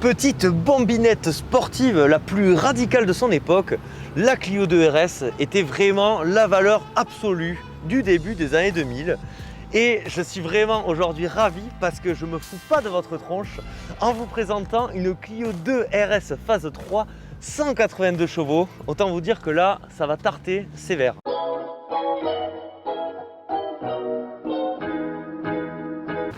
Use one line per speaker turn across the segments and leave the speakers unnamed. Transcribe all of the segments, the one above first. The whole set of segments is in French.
Petite bambinette sportive la plus radicale de son époque, la Clio 2 RS était vraiment la valeur absolue du début des années 2000. Et je suis vraiment aujourd'hui ravi parce que je me fous pas de votre tronche en vous présentant une Clio 2 RS phase 3, 182 chevaux. Autant vous dire que là, ça va tarter sévère.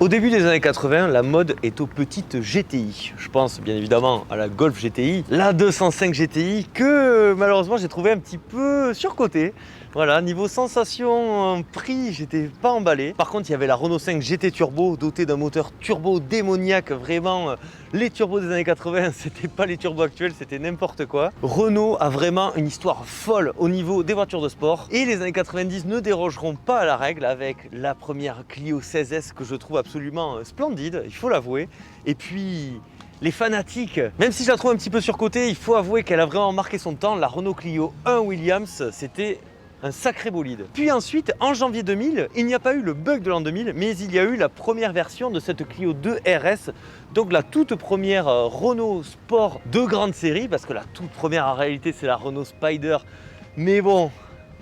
Au début des années 80, la mode est aux petites GTI. Je pense bien évidemment à la Golf GTI, la 205 GTI que malheureusement j'ai trouvé un petit peu surcotée. Voilà, niveau sensation, prix, j'étais pas emballé. Par contre, il y avait la Renault 5 GT Turbo, dotée d'un moteur turbo démoniaque. Vraiment, les turbos des années 80, c'était pas les turbos actuels, c'était n'importe quoi. Renault a vraiment une histoire folle au niveau des voitures de sport. Et les années 90 ne dérogeront pas à la règle avec la première Clio 16S que je trouve absolument splendide, il faut l'avouer. Et puis les fanatiques, même si je la trouve un petit peu surcotée, il faut avouer qu'elle a vraiment marqué son temps. La Renault Clio 1 Williams, c'était un sacré bolide. Puis ensuite, en janvier 2000, il n'y a pas eu le bug de l'an 2000, mais il y a eu la première version de cette Clio 2 RS, donc la toute première Renault Sport de grande série, parce que la toute première en réalité c'est la Renault Spider, mais bon,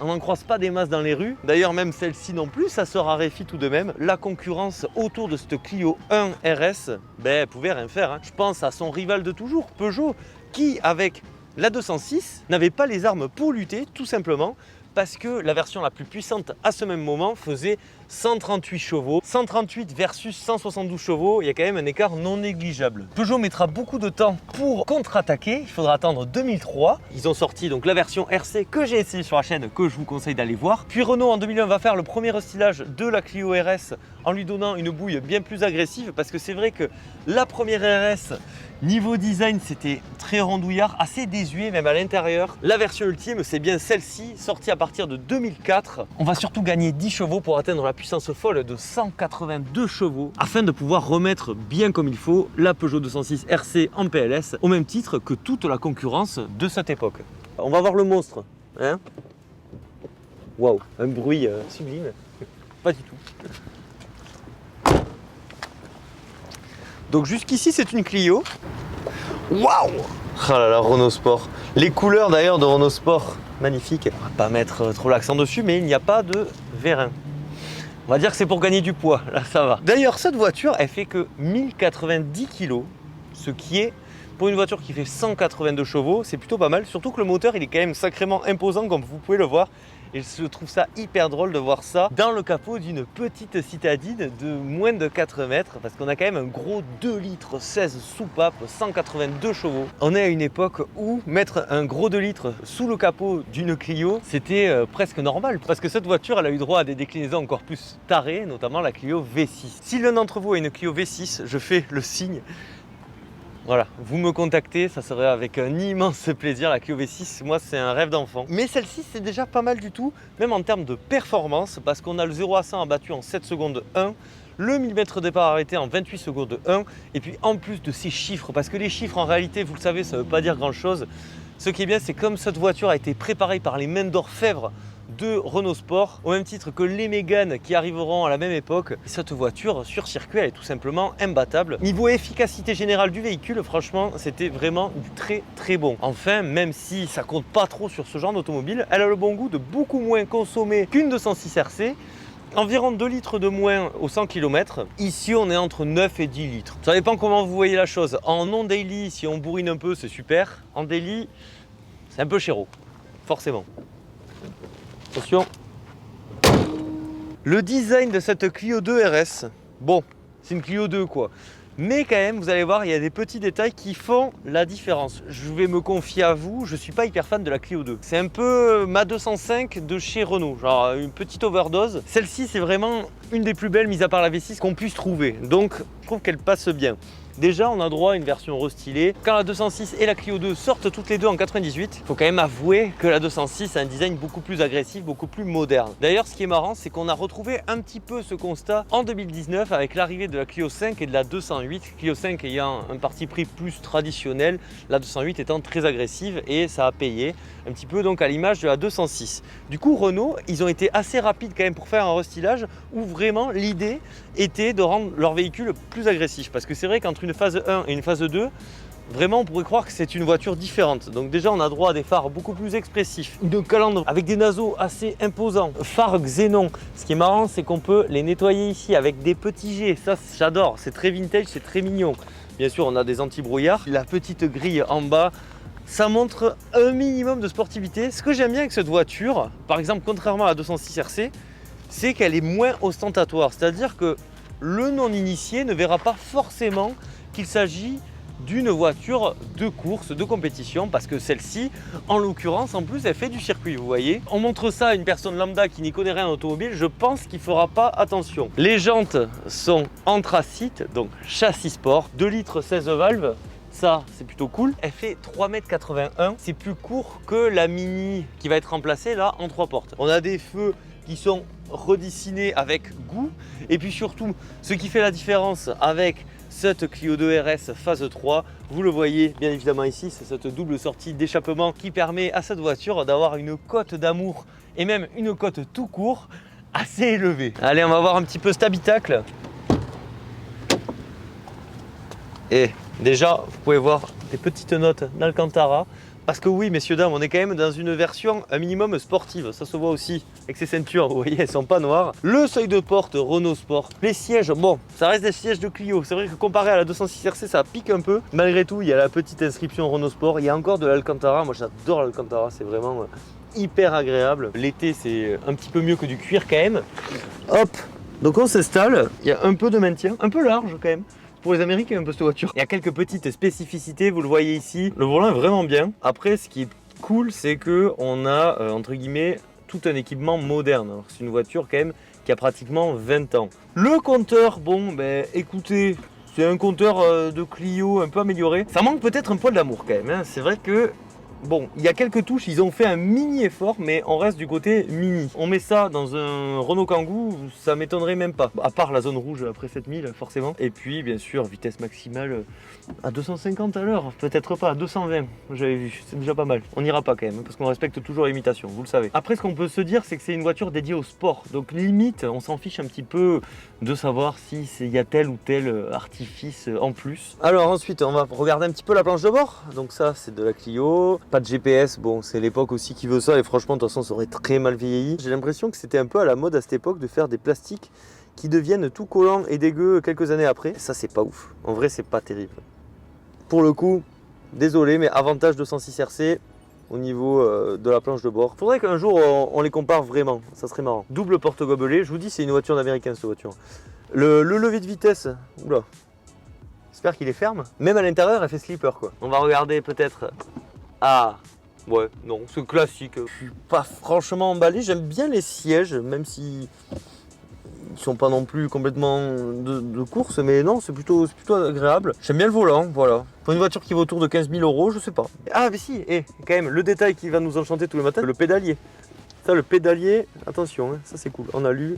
on n'en croise pas des masses dans les rues. D'ailleurs, même celle-ci non plus, ça se raréfie tout de même. La concurrence autour de cette Clio 1 RS, elle pouvait rien faire. Je pense à son rival de toujours, Peugeot, qui avec la 206 n'avait pas les armes pour lutter, tout simplement, parce que la version la plus puissante à ce même moment faisait 138 chevaux. 138 versus 172 chevaux, il y a quand même un écart non négligeable. Peugeot mettra beaucoup de temps pour contre-attaquer, il faudra attendre 2003. Ils ont sorti donc la version RC que j'ai essayé sur la chaîne, que je vous conseille d'aller voir. Puis Renault en 2001 va faire le premier restylage de la Clio RS en lui donnant une bouille bien plus agressive, parce que c'est vrai que la première RS, niveau design, c'était très rondouillard, assez désuet même à l'intérieur. La version ultime, c'est bien celle-ci, sortie à partir de 2004. On va surtout gagner 10 chevaux pour atteindre la puissance folle de 182 chevaux, afin de pouvoir remettre bien comme il faut la Peugeot 206 RC en PLS, au même titre que toute la concurrence de cette époque. On va voir le monstre, hein. Waouh, un bruit sublime. Pas du tout. Donc jusqu'ici c'est une Clio. Waouh! Oh là là, Renault Sport. Les couleurs d'ailleurs de Renault Sport, magnifiques. On va pas mettre trop l'accent dessus, mais il n'y a pas de vérin. On va dire que c'est pour gagner du poids, là ça va. D'ailleurs cette voiture, elle fait que 1090 kg, ce qui est, pour une voiture qui fait 182 chevaux, c'est plutôt pas mal. Surtout que le moteur, il est quand même sacrément imposant, comme vous pouvez le voir. Et je trouve ça hyper drôle de voir ça dans le capot d'une petite citadine de moins de 4 mètres, parce qu'on a quand même un gros 2 litres 16 soupape, 182 chevaux. On est à une époque où mettre un gros 2 litres sous le capot d'une Clio, c'était presque normal, parce que cette voiture, elle a eu droit à des déclinaisons encore plus tarées, notamment la Clio V6. Si l'un d'entre vous a une Clio V6, je fais le signe. Voilà, vous me contactez, ça serait avec un immense plaisir. La Clio V6, moi c'est un rêve d'enfant. Mais celle-ci c'est déjà pas mal du tout, même en termes de performance, parce qu'on a le 0 à 100 abattu en 7 secondes 1, le 1000 mètres départ arrêté en 28 secondes 1, et puis en plus de ces chiffres, parce que les chiffres en réalité, vous le savez, ça ne veut pas dire grand-chose. Ce qui est bien, c'est comme cette voiture a été préparée par les mains d'orfèvre de Renault Sport, au même titre que les Mégane qui arriveront à la même époque, cette voiture sur circuit, elle est tout simplement imbattable. Niveau efficacité générale du véhicule, franchement, c'était vraiment très très bon. Enfin, même si ça compte pas trop sur ce genre d'automobile, elle a le bon goût de beaucoup moins consommer qu'une 206 RC. Environ 2 litres de moins au 100 km. Ici, on est entre 9 et 10 litres. Ça dépend comment vous voyez la chose. En non-daily, si on bourrine un peu, c'est super. En daily, c'est un peu chéro, forcément. Attention. Le design de cette Clio 2 RS, bon, c'est une Clio 2 quoi. Mais quand même, vous allez voir, il y a des petits détails qui font la différence. Je vais me confier à vous, je ne suis pas hyper fan de la Clio 2. C'est un peu ma 205 de chez Renault, genre une petite overdose. Celle-ci, c'est vraiment une des plus belles, mis à part la V6, qu'on puisse trouver. Donc, je trouve qu'elle passe bien. Déjà, on a droit à une version restylée. Quand la 206 et la Clio 2 sortent toutes les deux en 98, il faut quand même avouer que la 206 a un design beaucoup plus agressif, beaucoup plus moderne. D'ailleurs, ce qui est marrant, c'est qu'on a retrouvé un petit peu ce constat en 2019 avec l'arrivée de la Clio 5 et de la 208. Clio 5 ayant un parti pris plus traditionnel, la 208 étant très agressive, et ça a payé un petit peu donc à l'image de la 206. Du coup, Renault, ils ont été assez rapides quand même pour faire un restylage où vraiment l'idée était de rendre leur véhicule plus agressif. Parce que c'est vrai qu'entre une phase 1 et une phase 2, Vraiment, on pourrait croire que c'est une voiture différente. Donc déjà, on a droit à des phares beaucoup plus expressifs, une calandre avec des naseaux assez imposants, phares xénon. Ce qui est marrant, c'est qu'on peut les nettoyer ici avec des petits jets. Ça, j'adore. C'est très vintage, c'est très mignon. Bien sûr, on a des anti-brouillards. La petite grille en bas, ça montre un minimum de sportivité. Ce que j'aime bien avec cette voiture, par exemple, contrairement à la 206 RC, c'est qu'elle est moins ostentatoire. C'est-à-dire que le non-initié ne verra pas forcément qu'il s'agit d'une voiture de course, de compétition, parce que celle-ci, en l'occurrence, en plus, elle fait du circuit, vous voyez. On montre ça à une personne lambda qui n'y connaît rien en automobile, je pense qu'il ne fera pas attention. Les jantes sont anthracite, donc châssis sport, 2 litres 16 valves. Ça, c'est plutôt cool. Elle fait 3,81 m. C'est plus court que la Mini qui va être remplacée là en 3 portes. On a des feux qui sont redessinés avec goût. Et puis surtout, ce qui fait la différence avec cette Clio 2 RS phase 3, vous le voyez bien évidemment ici, c'est cette double sortie d'échappement qui permet à cette voiture d'avoir une cote d'amour et même une cote tout court assez élevée. Allez, on va voir un petit peu cet habitacle. Et déjà, vous pouvez voir des petites notes d'Alcantara. Parce que oui, messieurs, dames, on est quand même dans une version un minimum sportive. Ça se voit aussi avec ces ceintures, vous voyez, elles sont pas noires. Le seuil de porte Renault Sport. Les sièges, bon, ça reste des sièges de Clio. C'est vrai que comparé à la 206 RC, ça pique un peu. Malgré tout, il y a la petite inscription Renault Sport. Il y a encore de l'Alcantara. Moi, j'adore l'Alcantara. C'est vraiment hyper agréable. L'été, c'est un petit peu mieux que du cuir quand même. Hop, donc on s'installe. Il y a un peu de maintien, un peu large quand même. Pour les Américains, un peu cette voiture. Il y a quelques petites spécificités, vous le voyez ici. Le volant est vraiment bien. Après, ce qui est cool, c'est que on a, entre guillemets, tout un équipement moderne. C'est une voiture quand même qui a pratiquement 20 ans. Le compteur, bon, ben écoutez, c'est un compteur de Clio un peu amélioré. Ça manque peut-être un poil d'amour quand même, hein. C'est vrai que bon, il y a quelques touches, ils ont fait un mini effort, mais on reste du côté mini. On met ça dans un Renault Kangoo, ça m'étonnerait même pas. À part la zone rouge après 7000, forcément. Et puis, bien sûr, vitesse maximale à 250 à l'heure. Peut-être pas, à 220, j'avais vu. C'est déjà pas mal. On n'ira pas quand même, parce qu'on respecte toujours l'imitation, vous le savez. Après, ce qu'on peut se dire, c'est que c'est une voiture dédiée au sport. Donc, limite, on s'en fiche un petit peu de savoir s'il y a tel ou tel artifice en plus. Alors, ensuite, on va regarder un petit peu la planche de bord. Donc, ça, c'est de la Clio. Pas de GPS, bon c'est l'époque aussi qui veut ça et franchement de toute façon ça aurait très mal vieilli. J'ai l'impression que c'était un peu à la mode à cette époque de faire des plastiques qui deviennent tout collants et dégueux quelques années après. Ça c'est pas ouf, en vrai c'est pas terrible. Pour le coup, désolé mais avantage 206 RC au niveau de la planche de bord. Faudrait qu'un jour on les compare vraiment, ça serait marrant. Double porte-gobelet, je vous dis c'est une voiture d'américain cette voiture. Le levier de vitesse, oula, j'espère qu'il est ferme. Même à l'intérieur elle fait slipper quoi. On va regarder peut-être. Ah, ouais, non, c'est classique. Je suis pas franchement emballé. J'aime bien les sièges, même si ils sont pas non plus complètement de course, mais non, c'est plutôt agréable. J'aime bien le volant, voilà. Pour une voiture qui vaut autour de 15 000 €, je sais pas. Ah, mais si, et quand même, le détail qui va nous enchanter tous les matins, le pédalier. Ça, le pédalier, attention, hein, ça c'est cool. On a lu.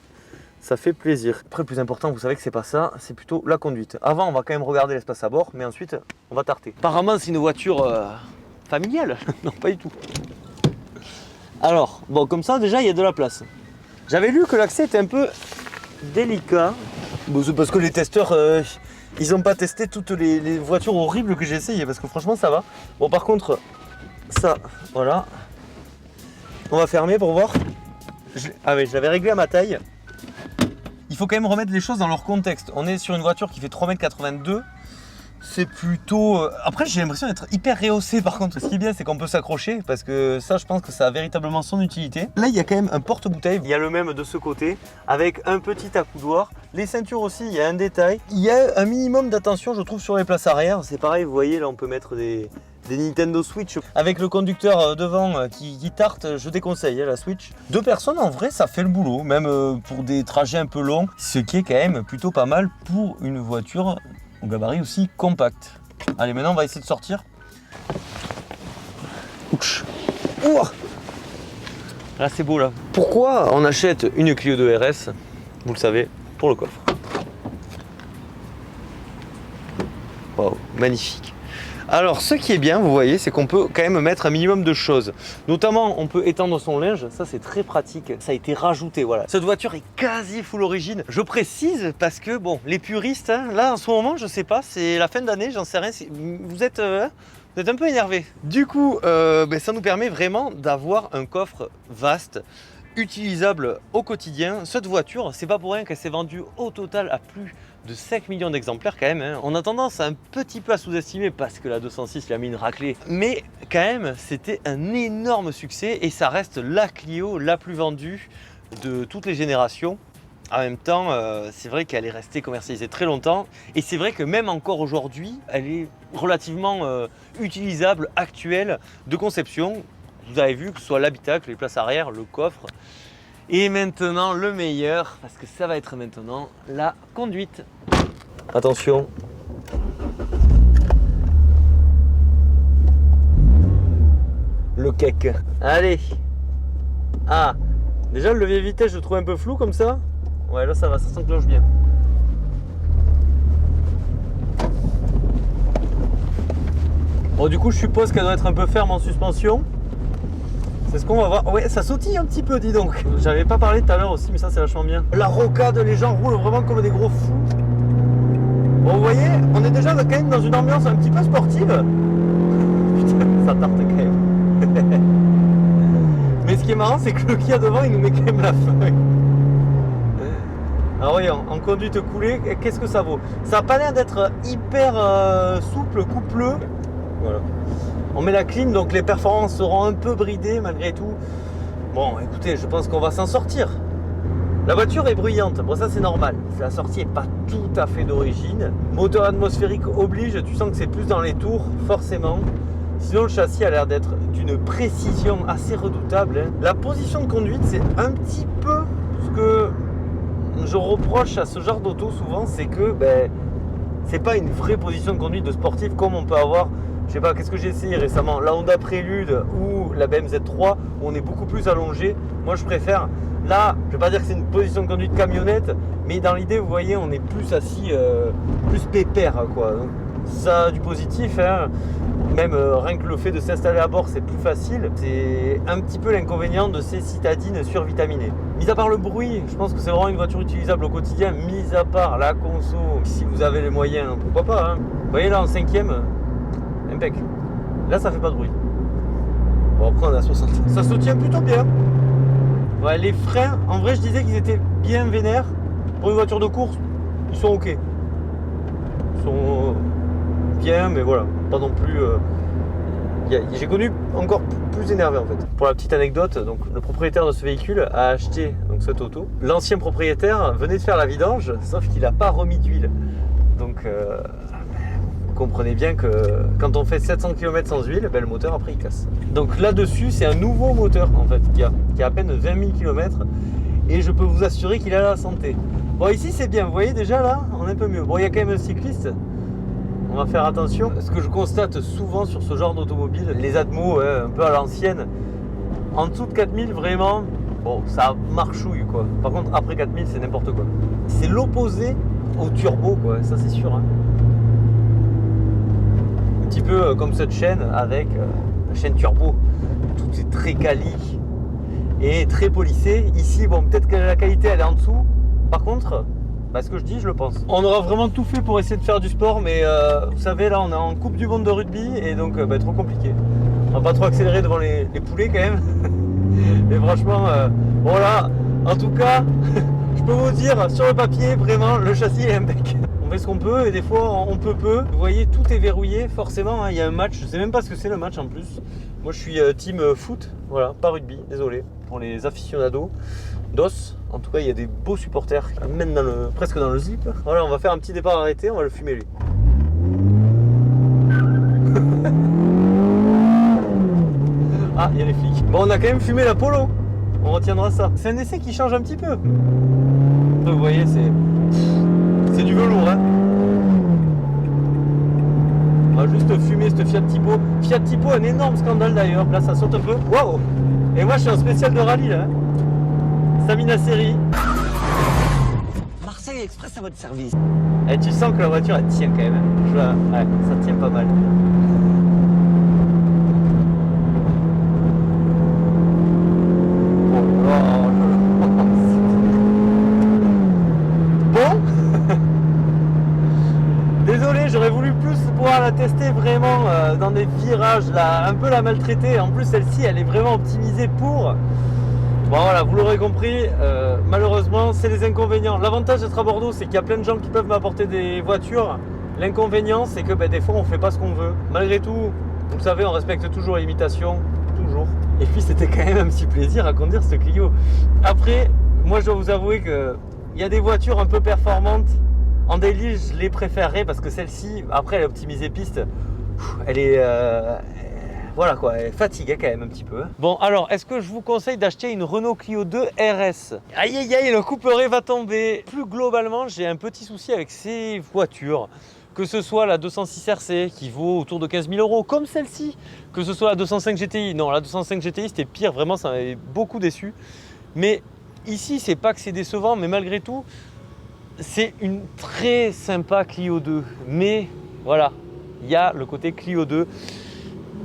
Ça fait plaisir. Après, le plus important, vous savez que c'est pas ça, c'est plutôt la conduite. Avant, on va quand même regarder l'espace à bord, mais ensuite, on va tarter. Apparemment, c'est une voiture familiale. Non, pas du tout. Alors, bon, comme ça, déjà, il y a de la place. J'avais lu que l'accès était un peu délicat. Bon, c'est parce que les testeurs, ils n'ont pas testé toutes les voitures horribles que j'ai essayées, parce que franchement, ça va. Bon, par contre, ça, voilà. On va fermer pour voir. Ah oui, je l'avais réglé à ma taille. Il faut quand même remettre les choses dans leur contexte. On est sur une voiture qui fait 3,82 m. C'est plutôt... Après, j'ai l'impression d'être hyper rehaussé par contre. Ce qui est bien, c'est qu'on peut s'accrocher parce que ça, je pense que ça a véritablement son utilité. Là, il y a quand même un porte-bouteille. Il y a le même de ce côté avec un petit accoudoir. Les ceintures aussi, il y a un détail. Il y a un minimum d'attention, je trouve, sur les places arrière. C'est pareil, vous voyez, là, on peut mettre des Nintendo Switch avec le conducteur devant qui tarte, je déconseille la Switch. 2 personnes en vrai ça fait le boulot, même pour des trajets un peu longs, ce qui est quand même plutôt pas mal pour une voiture au gabarit aussi compact. Allez, maintenant on va essayer de sortir. Ouch. Ouah. Là c'est beau là. Pourquoi on achète une Clio 2 RS? Vous le savez, pour le coffre. Wow, magnifique. Alors, ce qui est bien, vous voyez, c'est qu'on peut quand même mettre un minimum de choses. Notamment, on peut étendre son linge. Ça, c'est très pratique. Ça a été rajouté, voilà. Cette voiture est quasi full origine. Je précise parce que, bon, les puristes, hein, là, en ce moment, je sais pas, c'est la fin d'année, j'en sais rien. Vous êtes un peu énervé. Du coup, ça nous permet vraiment d'avoir un coffre vaste, utilisable au quotidien. Cette voiture, c'est pas pour rien qu'elle s'est vendue au total à plus de 5 millions d'exemplaires quand même. Hein. On a tendance un petit peu à sous-estimer parce que la 206 lui a mis une raclée. Mais quand même, c'était un énorme succès et ça reste la Clio la plus vendue de toutes les générations. En même temps, c'est vrai qu'elle est restée commercialisée très longtemps et c'est vrai que même encore aujourd'hui, elle est relativement utilisable, actuelle, de conception. Vous avez vu que ce soit l'habitacle, les places arrière, le coffre. Et maintenant, le meilleur, parce que ça va être maintenant, la conduite. Attention. Le cake. Allez. Ah, déjà le levier de vitesse, je le trouve un peu flou comme ça. Ouais, là ça va, ça s'enclenche bien. Bon, du coup, je suppose qu'elle doit être un peu ferme en suspension. C'est ce qu'on va voir. Ouais, ça sautille un petit peu, dis donc. J'avais pas parlé tout à l'heure aussi, mais ça c'est vachement bien. La rocade, les gens roulent vraiment comme des gros fous. Bon, vous voyez, on est déjà quand même dans une ambiance un petit peu sportive. Putain, ça tarte quand même. Mais ce qui est marrant, c'est que le Kia devant, il nous met quand même la feuille. Alors voyons, en conduite coulée, qu'est-ce que ça vaut? Ça n'a pas l'air d'être hyper souple, coupleux. Voilà. On met la clim, donc les performances seront un peu bridées malgré tout. Bon, écoutez, je pense qu'on va s'en sortir. La voiture est bruyante, bon ça c'est normal. La sortie n'est pas tout à fait d'origine. Moteur atmosphérique oblige, tu sens que c'est plus dans les tours, forcément. Sinon le châssis a l'air d'être d'une précision assez redoutable. Hein. La position de conduite, c'est un petit peu ce que je reproche à ce genre d'auto souvent, c'est que c'est pas une vraie position de conduite de sportif comme on peut avoir. Je sais pas, qu'est-ce que j'ai essayé récemment? La Honda Prélude ou la BMW Z3 où on est beaucoup plus allongé. Moi je préfère. Là, je vais pas dire que c'est une position de conduite camionnette, mais dans l'idée, vous voyez, on est plus assis, plus pépère, quoi. Donc, ça a du positif, hein. Même rien que le fait de s'installer à bord, c'est plus facile. C'est un petit peu l'inconvénient de ces citadines survitaminées. Mis à part le bruit, je pense que c'est vraiment une voiture utilisable au quotidien. Mis à part la conso, si vous avez les moyens, pourquoi pas, hein. Vous voyez là en 5e, impec. Là, ça fait pas de bruit. Bon, après, on est à 60. Ça se tient plutôt bien. Ouais, les freins, en vrai, je disais qu'ils étaient bien vénères. Pour une voiture de course, ils sont ok. Ils sont bien, mais voilà, pas non plus. J'ai connu encore plus énervé en fait. Pour la petite anecdote, donc le propriétaire de ce véhicule a acheté donc cette auto. L'ancien propriétaire venait de faire la vidange, sauf qu'il n'a pas remis d'huile. Donc vous comprenez bien que quand on fait 700 km sans huile, le moteur après il casse. Donc là-dessus, c'est un nouveau moteur en fait qui a à peine 20 000 km et je peux vous assurer qu'il a la santé. Bon, ici c'est bien, vous voyez déjà là, on est un peu mieux. Bon, il y a quand même un cycliste. On va faire attention. Ce que je constate souvent sur ce genre d'automobile, les Atmo un peu à l'ancienne, en dessous de 4000 vraiment, bon, ça marchouille quoi. Par contre après 4000 c'est n'importe quoi. C'est l'opposé au turbo quoi, ça c'est sûr. Hein. Un petit peu comme cette chaîne avec la chaîne turbo. Tout est très quali et très polissé. Ici bon, peut-être que la qualité elle est en dessous. Par contre, ce que je dis, je le pense. On aura vraiment tout fait pour essayer de faire du sport, mais vous savez, là, on est en Coupe du Monde de rugby et donc trop compliqué. On va pas trop accélérer devant les poulets quand même. Mais franchement, bon là, en tout cas, je peux vous dire, sur le papier, vraiment, le châssis est impec. On fait ce qu'on peut et des fois, on peut peu. Vous voyez, tout est verrouillé, forcément. Hein, il y a un match, je sais même pas ce que c'est le match en plus. Moi, je suis team foot, voilà, pas rugby, désolé. Pour les aficionados d'os. En tout cas, il y a des beaux supporters qui mènent presque dans le zip. Voilà, on va faire un petit départ arrêté, on va le fumer lui. Ah, il y a les flics. Bon, on a quand même fumé la Polo. On retiendra ça. C'est un essai qui change un petit peu. Vous voyez, c'est du velours, hein. On va juste fumer cette Fiat Tipo. Fiat Tipo, un énorme scandale d'ailleurs. Là, ça saute un peu. Waouh! Et moi, je suis en spécial de rallye là. Samina Seri.
Marseille Express à votre service.
Et tu sens que la voiture elle tient quand même. Ouais, ça tient pas mal. dans des virages, là, un peu la maltraiter. En plus, celle-ci, elle est vraiment optimisée pour... Bon voilà, vous l'aurez compris, malheureusement, c'est les inconvénients. L'avantage d'être à Bordeaux, c'est qu'il y a plein de gens qui peuvent m'apporter des voitures. L'inconvénient, c'est que des fois, on ne fait pas ce qu'on veut. Malgré tout, vous le savez, on respecte toujours les limitations, toujours. Et puis, c'était quand même un petit plaisir à conduire ce Clio. Après, moi, je dois vous avouer qu'il y a des voitures un peu performantes. En daily, je les préférerais parce que celle-ci, après, elle est optimisée piste. Elle est... voilà quoi, elle fatigue quand même un petit peu. Bon alors, est-ce que je vous conseille d'acheter une Renault Clio 2 RS? Aïe aïe aïe, le couperet va tomber. Plus globalement, j'ai un petit souci avec ces voitures. Que ce soit la 206 RC qui vaut autour de 15 000 €, comme celle-ci. Que ce soit la 205 GTI. Non, la 205 GTI c'était pire, vraiment ça m'avait beaucoup déçu. Mais ici, c'est pas que c'est décevant, mais malgré tout, c'est une très sympa Clio 2. Mais voilà, il y a le côté Clio 2.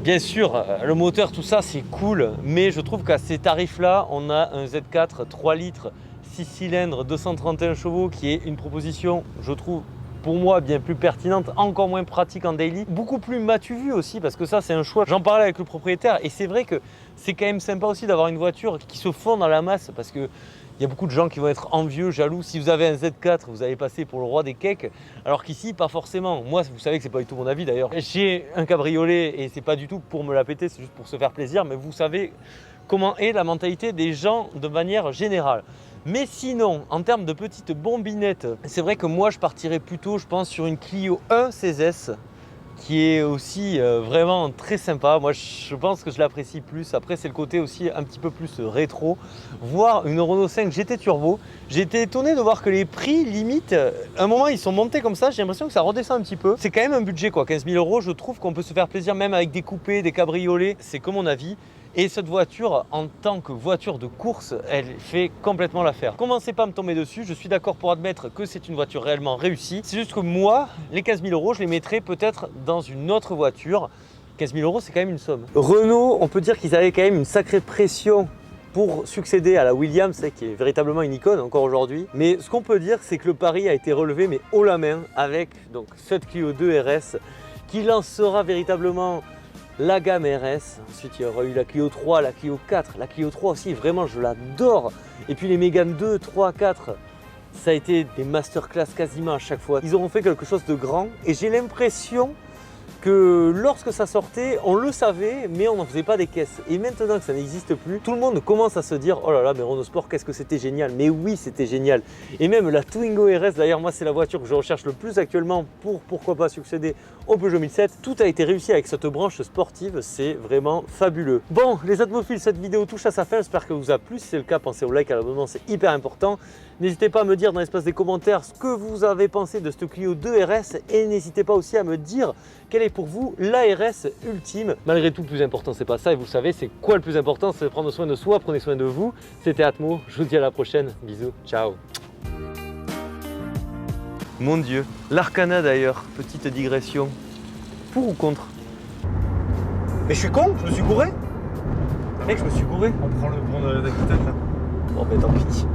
Bien sûr, le moteur, tout ça, c'est cool, mais je trouve qu'à ces tarifs-là, on a un Z4 3 litres, 6 cylindres, 231 chevaux, qui est une proposition, je trouve, pour moi, bien plus pertinente, encore moins pratique en daily, beaucoup plus m'as-tu vu aussi, parce que ça, c'est un choix. J'en parlais avec le propriétaire, et c'est vrai que c'est quand même sympa aussi d'avoir une voiture qui se fond dans la masse, parce que il y a beaucoup de gens qui vont être envieux, jaloux. Si vous avez un Z4, vous allez passer pour le roi des cakes. Alors qu'ici, pas forcément. Moi, vous savez que c'est pas du tout mon avis d'ailleurs. J'ai un cabriolet et c'est pas du tout pour me la péter, c'est juste pour se faire plaisir. Mais vous savez comment est la mentalité des gens de manière générale. Mais sinon, en termes de petites bombinettes, c'est vrai que moi, je partirais plutôt, je pense, sur une Clio 1 CZ qui est aussi vraiment très sympa. Moi, je pense que je l'apprécie plus. Après, c'est le côté aussi un petit peu plus rétro. Voire une Renault 5 GT Turbo. J'ai été étonné de voir que les prix, limite, à un moment, ils sont montés comme ça. J'ai l'impression que ça redescend un petit peu. C'est quand même un budget, quoi. 15 000 €, je trouve qu'on peut se faire plaisir même avec des coupés, des cabriolets. C'est que mon avis. Et cette voiture, en tant que voiture de course, elle fait complètement l'affaire. Commencez pas à me tomber dessus, je suis d'accord pour admettre que c'est une voiture réellement réussie. C'est juste que moi, les 15 000 €, je les mettrais peut-être dans une autre voiture. 15 000 €, c'est quand même une somme. Renault, on peut dire qu'ils avaient quand même une sacrée pression pour succéder à la Williams, qui est véritablement une icône encore aujourd'hui. Mais ce qu'on peut dire, c'est que le pari a été relevé, mais haut la main, avec donc cette Clio 2 RS, qui lancera véritablement la gamme RS. Ensuite, il y aura eu la Clio 3, la Clio 4. La Clio 3 aussi, vraiment, je l'adore. Et puis les Mégane 2, 3, 4, ça a été des masterclass quasiment à chaque fois. Ils auront fait quelque chose de grand. Et j'ai l'impression que lorsque ça sortait, on le savait, mais on n'en faisait pas des caisses. Et maintenant que ça n'existe plus, tout le monde commence à se dire « Oh là là, mais Renault Sport, qu'est-ce que c'était génial !» Mais oui, c'était génial. Et même la Twingo RS, d'ailleurs, moi, c'est la voiture que je recherche le plus actuellement pour, pourquoi pas, succéder au Peugeot 1007. Tout a été réussi avec cette branche sportive, c'est vraiment fabuleux. Bon, les atmophiles, cette vidéo touche à sa fin. J'espère que vous a plu. Si c'est le cas, pensez au like, à l'abonnement, c'est hyper important. N'hésitez pas à me dire dans l'espace des commentaires ce que vous avez pensé de cette Clio 2 RS et n'hésitez pas aussi à me dire quelle est pour vous la RS ultime. Malgré tout, le plus important, c'est pas ça et vous le savez, c'est quoi le plus important? C'est de prendre soin de soi, prenez soin de vous. C'était Atmo, je vous dis à la prochaine. Bisous, ciao. Mon Dieu, l'Arcana d'ailleurs, petite digression. Pour ou contre? Mais je suis con, je me suis gouré. Mec, je me suis gouré.
On prend le bon d'Aquitaine là.
Bon, ben tant pis.